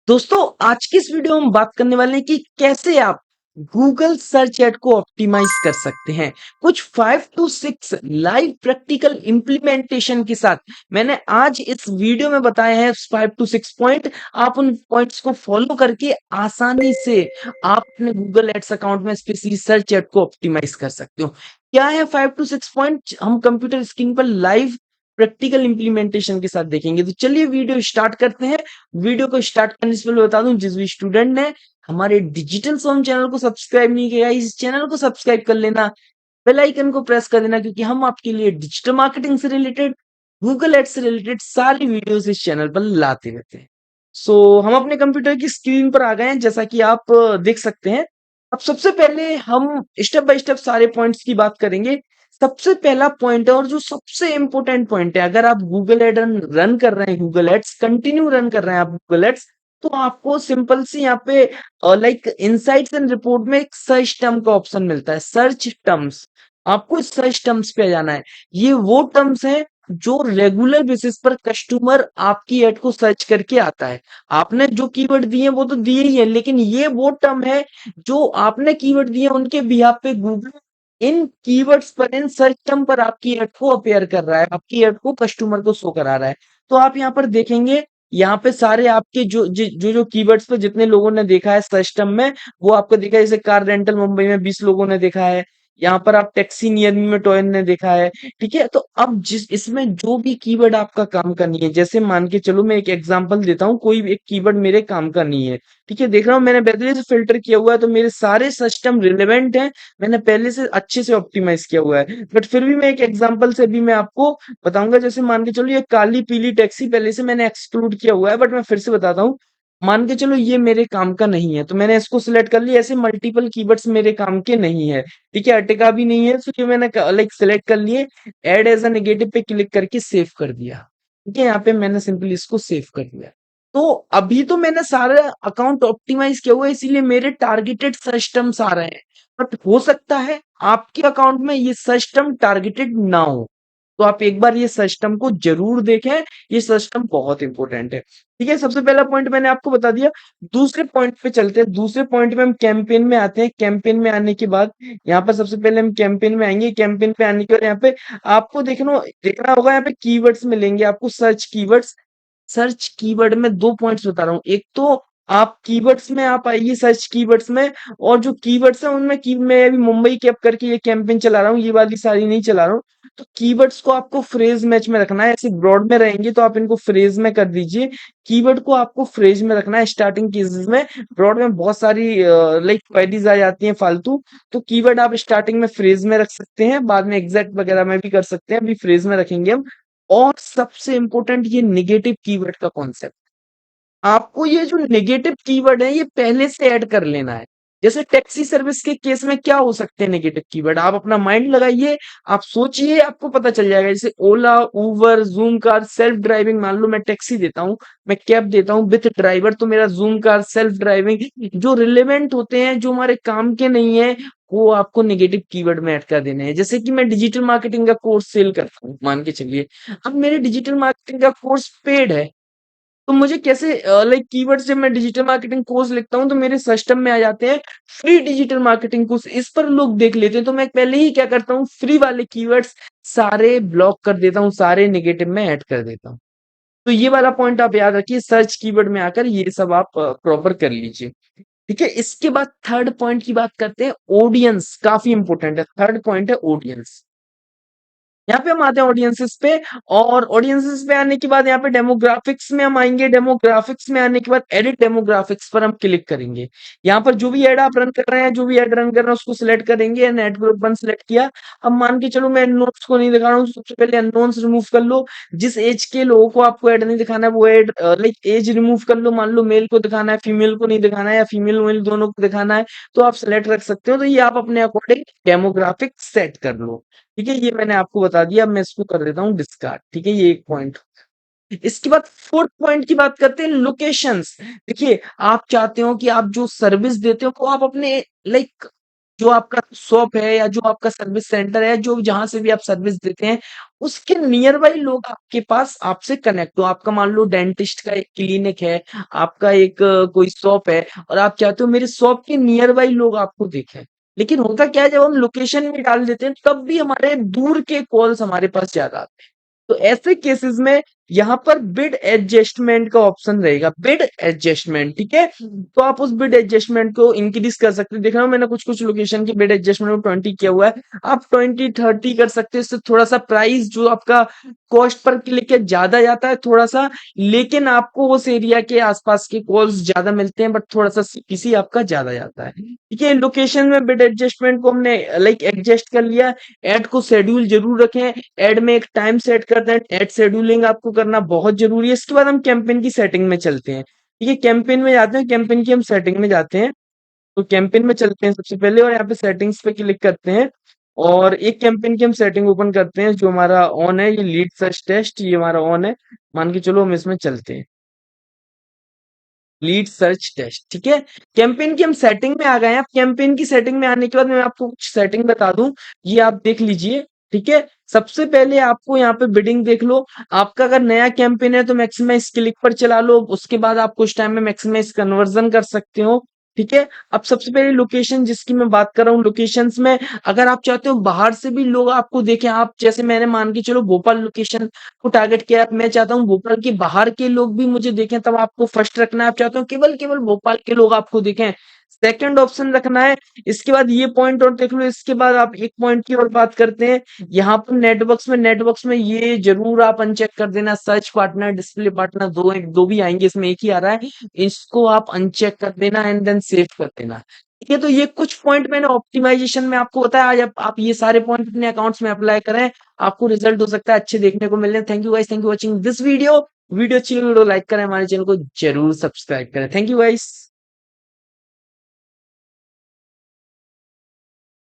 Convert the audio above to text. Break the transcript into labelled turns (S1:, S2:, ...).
S1: दोस्तों आज की इस वीडियो में हम बात करने वाले हैं कि कैसे आप गूगल सर्च एड को ऑप्टिमाइज कर सकते हैं। कुछ 5 टू 6 लाइव प्रैक्टिकल इंप्लीमेंटेशन के साथ मैंने आज इस वीडियो में बताए हैं 5 टू 6 पॉइंट। आप उन पॉइंट्स को फॉलो करके आसानी से आप अपने गूगल एड्स अकाउंट में स्पेशली सर्च एड को ऑप्टिमाइज कर सकते हो। क्या है 5 टू 6 पॉइंट, हम कंप्यूटर स्क्रीन पर लाइव प्रैक्टिकल इंप्लीमेंटेशन के साथ देखेंगे। तो चलिए वीडियो स्टार्ट करते हैं। वीडियो को स्टार्ट करने से पहले बता दूं, जिस भी स्टूडेंट ने हमारे डिजिटल सोम चैनल को सब्सक्राइब नहीं किया है, इस चैनल को सब्सक्राइब कर लेना, बेल आइकन को प्रेस कर देना, क्योंकि हम आपके लिए डिजिटल मार्केटिंग से रिलेटेड, गूगल एड्स से रिलेटेड सारी वीडियोस इस चैनल पर लाते रहते हैं। हम अपने कंप्यूटर की स्क्रीन पर आ गए हैं, जैसा कि आप देख सकते हैं। अब सबसे पहले हम स्टेप बाय स्टेप सारे पॉइंट्स की बात करेंगे। सबसे पहला पॉइंट है और जो सबसे इंपॉर्टेंट पॉइंट है, अगर आप गूगल एड रन कर रहे हैं, गूगल एड्स कंटिन्यू रन कर रहे हैं आप गूगल एड्स, तो आपको सिंपल सी यहाँ पे लाइक इनसाइट्स एंड रिपोर्ट में एक सर्च टर्म का ऑप्शन मिलता है, सर्च टर्म्स। आपको सर्च टर्म्स पे जाना है। ये वो टर्म्स हैं जो रेगुलर बेसिस पर कस्टमर आपकी एड को सर्च करके आता है। आपने जो कीवर्ड दिए हैं वो तो दिए ही है, लेकिन ये वो टर्म है जो आपने कीवर्ड दिए उनके बिहाफ पे गूगल इन कीवर्ड्स पर, इन सर्च टर्म पर आपकी एड को अपेयर कर रहा है, आपकी एड को कस्टमर को शो करा रहा है। तो आप यहाँ पर देखेंगे, यहाँ पे सारे आपके जो कीवर्ड्स पे जितने लोगों ने देखा है सर्च टर्म में, वो आपको दिखा है। जैसे कार रेंटल मुंबई में 20 लोगों ने देखा है। यहाँ पर आप टैक्सी नियर मी में टोयन ने देखा है। ठीक है, तो अब जिस इसमें जो भी कीवर्ड आपका काम का नहीं है, जैसे मान के चलो मैं एक एग्जांपल देता हूँ, कोई एक कीवर्ड मेरे काम का नहीं है। ठीक है, देख रहा हूँ मैंने पहले से फिल्टर किया हुआ है, तो मेरे सारे सिस्टम रिलेवेंट हैं, मैंने पहले से अच्छे से ऑप्टिमाइज किया हुआ है। बट फिर भी मैं एक एग्जांपल से भी मैं आपको बताऊंगा। जैसे मान के चलो ये काली पीली टैक्सी पहले से मैंने एक्सक्लूड किया हुआ है, बट मैं फिर से बताता हूँ। मान के चलो ये मेरे काम का नहीं है, तो मैंने इसको सिलेक्ट कर लिया। ऐसे मल्टीपल कीवर्ड्स मेरे काम के नहीं है। ठीक है, अर्टिका भी नहीं है, तो ये मैंने लाइक सिलेक्ट कर लिए, ऐड एज अ नेगेटिव पे क्लिक करके सेव कर दिया। ठीक है, यहाँ पे मैंने सिंपली इसको सेव कर दिया। तो अभी तो मैंने सारा अकाउंट ऑप्टिमाइज किया हुआ है, इसीलिए मेरे टारगेटेड सिस्टम्स आ रहे हैं। बट हो सकता है आपके अकाउंट में ये सिस्टम टारगेटेड ना हो, तो आप एक बार ये सिस्टम को जरूर देखें। ये सिस्टम बहुत इंपॉर्टेंट है। ठीक है, सबसे पहला पॉइंट मैंने आपको बता दिया। दूसरे पॉइंट पे चलते हैं। दूसरे पॉइंट में हम कैंपेन में आते हैं। कैंपेन में आने के बाद यहाँ पर सबसे पहले हम कैंपेन में आएंगे। कैंपेन पे आने के बाद यहाँ पे आपको देखना होगा, यहाँ पे कीवर्ड्स मिलेंगे आपको, सर्च कीवर्ड्स। सर्च कीवर्ड में दो पॉइंट्स बता रहा हूँ। एक तो आप कीवर्ड्स में आप आइए, सर्च कीवर्ड्स में, और जो कीवर्ड्स है उनमें की मैं अभी मुंबई कैप करके ये कैंपेन चला रहा हूँ, ये वाली सारी नहीं चला रहा हूँ। तो कीवर्ड्स को आपको फ्रेज मैच में रखना है। ऐसे ब्रॉड में रहेंगे तो आप इनको फ्रेज में कर दीजिए। कीवर्ड को आपको फ्रेज में रखना है। स्टार्टिंग केसेस में ब्रॉड में बहुत सारी लाइक क्वेरीज आ जाती हैं फालतू, तो कीवर्ड आप स्टार्टिंग में फ्रेज में रख सकते हैं, बाद में एग्जैक्ट वगैरह में भी कर सकते हैं, अभी फ्रेज में रखेंगे हम। और सबसे इंपॉर्टेंट ये नेगेटिव कीवर्ड का कॉन्सेप्ट। आपको ये जो नेगेटिव कीवर्ड है ये पहले से ऐड कर लेना है। जैसे टैक्सी सर्विस के केस में क्या हो सकते हैं नेगेटिव कीवर्ड, आप अपना माइंड लगाइए, आप सोचिए, आपको पता चल जाएगा। जैसे ओला, उबर, जूम कार, सेल्फ ड्राइविंग। मान लो मैं टैक्सी देता हूँ, मैं कैब देता हूँ विथ ड्राइवर, तो मेरा जूम कार, सेल्फ ड्राइविंग जो रिलेवेंट होते हैं, जो हमारे काम के नहीं है, वो आपको नेगेटिव कीवर्ड में ऐड कर देने हैं। जैसे कि मैं डिजिटल मार्केटिंग का कोर्स सेल करता हूँ, मान के चलिए। अब मेरे डिजिटल मार्केटिंग का कोर्स पेड है, तो मुझे कैसे लाइक कीवर्ड से मैं डिजिटल मार्केटिंग कोर्स लिखता हूँ तो मेरे सिस्टम में आ जाते हैं फ्री डिजिटल मार्केटिंग कोर्स, इस पर लोग देख लेते हैं। तो मैं पहले ही क्या करता हूँ, फ्री वाले कीवर्ड्स सारे ब्लॉक कर देता हूँ, सारे नेगेटिव में ऐड कर देता हूँ। तो ये वाला पॉइंट आप याद रखिए, सर्च कीवर्ड में आकर ये सब आप प्रॉपर कर लीजिए। ठीक है, इसके बाद थर्ड पॉइंट की बात करते हैं। ऑडियंस काफी इंपॉर्टेंट है। थर्ड पॉइंट है ऑडियंस। यहाँ पे हम आते हैं ऑडियंसेस पे, और ऑडियंसेस पे आने के बाद यहाँ पे डेमोग्राफिक्स में हम आएंगे। डेमोग्राफिक्स में आने के बाद एडिट डेमोग्राफिक्स पर हम क्लिक करेंगे। यहाँ पर जो भी एड आप रन कर रहे हैं, जो भी एड रन कर रहे हैं उसको सिलेक्ट करेंगे। एड ग्रुप 1 सिलेक्ट किया। अब मान के चलो मैं नोट्स को नहीं दिखा रहा हूँ, सबसे पहले अननोन्स रिमूव कर लो। जिस एज के लोगों को आपको एड नहीं दिखाना है वो एड लाइक एज रिमूव कर लो। मान लो मेल को दिखाना है, फीमेल को नहीं दिखाना है, या फीमेल मेल दोनों को दिखाना है, तो आप सिलेक्ट रख सकते हो। तो ये आप अपने अकॉर्डिंग डेमोग्राफिक सेट कर लो। ठीक है, ये मैंने आपको बता दिया। अब मैं इसको कर देता हूँ डिस्कार्ड। ठीक है, ये एक पॉइंट। इसके बाद फोर्थ पॉइंट की बात करते हैं, लोकेशंस। देखिए, आप चाहते हो कि आप जो सर्विस देते हो वो आप अपने लाइक जो आपका शॉप है या जो आपका सर्विस सेंटर है, जो जहाँ से भी आप सर्विस देते हैं, उसके नियर बाय लोग आपके पास आपसे कनेक्ट हो। आपका मान लो डेंटिस्ट का एक क्लिनिक है, आपका एक कोई शॉप है और आप चाहते हो मेरे शॉप के नियर बाय लोग आपको दिखें। लेकिन होता क्या है, जब हम लोकेशन भी डाल देते हैं तब भी हमारे दूर के कॉल्स हमारे पास ज्यादा आते हैं। तो ऐसे केसेस में यहाँ पर बिड एडजस्टमेंट का ऑप्शन रहेगा, बिड एडजस्टमेंट, ठीक है। तो आप उस बिड एडजस्टमेंट को इंक्रीज कर सकते हैं। देख रहा हूँ मैंने कुछ कुछ लोकेशन की बिड एडजस्टमेंट में 20 किया हुआ है, आप 20-30 कर सकते हैं। इससे थोड़ा सा प्राइस जो आपका कॉस्ट पर क्लिक है ज्यादा जाता है थोड़ा सा, लेकिन आपको उस एरिया के आसपास के कॉल्स ज्यादा मिलते हैं, बट थोड़ा सा सीपीसी आपका ज्यादा जाता है, ठीक है। लोकेशन में बिड एडजस्टमेंट को हमने लाइक एडजस्ट कर लिया। एड को शेड्यूल जरूर रखें, एड में एक टाइम सेट कर दें, एड शेड्यूलिंग आपको करना बहुत जरूरी है। इसके बाद हम कैंपेन की सेटिंग में चलते हैं, ठीक है। कैंपेन में जाते हैं, कैंपेन की हम सेटिंग में जाते हैं। तो कैंपेन में चलते हैं सबसे पहले और यहाँ पे सेटिंग्स पे क्लिक करते हैं और एक कैंपेन की हम सेटिंग ओपन करते हैं जो हमारा ऑन है, ये लीड सर्च टेस्ट, ये हमारा ऑन है। मान के चलो हम इसमें चलते हैं, लीड सर्च टेस्ट, ठीक है। कैंपेन की हम सेटिंग में आ गए हैं। अब कैंपेन की सेटिंग में आने के बाद मैं आपको कुछ सेटिंग बता दूं, ये आप देख लीजिए, ठीक है। सबसे पहले आपको यहाँ पे बिडिंग देख लो। आपका अगर नया कैंपेन है तो मैक्सिमाइज क्लिक पर चला लो, उसके बाद आप कुछ टाइम में मैक्सिमाइज कन्वर्जन कर सकते हो, ठीक है। अब सबसे पहले लोकेशन जिसकी मैं बात कर रहा हूँ, लोकेशंस में अगर आप चाहते हो बाहर से भी लोग आपको देखें, आप जैसे मैंने मान के चलो भोपाल लोकेशन को टारगेट किया, मैं चाहता हूँ भोपाल के बाहर के लोग भी मुझे देखें, तब आपको फर्स्ट रखना है। आप चाहते हो केवल केवल भोपाल के लोग आपको देखें, सेकंड ऑप्शन रखना है। इसके बाद ये पॉइंट और देख लो, इसके बाद आप एक पॉइंट की और बात करते हैं। यहाँ पर नेटवर्क्स में ये जरूर आप अनचेक कर देना, सर्च पार्टनर, डिस्प्ले पार्टनर, दो भी आएंगे, इसमें एक ही आ रहा है, इसको आप अनचेक कर देना एंड देन सेव कर देना, ठीक है। तो ये कुछ पॉइंट मैंने ऑप्टिमाइजेशन में आपको बताया। आज आप ये सारे पॉइंट अपने अकाउंट्स में अप्लाई करें, आपको रिजल्ट हो सकता है अच्छे देखने को मिल रहे हैं। Thank you guys, thank you watching this video. Video अच्छी लगी वीडियो लाइक करें, हमारे चैनल को जरूर सब्सक्राइब करें। Thank you guys.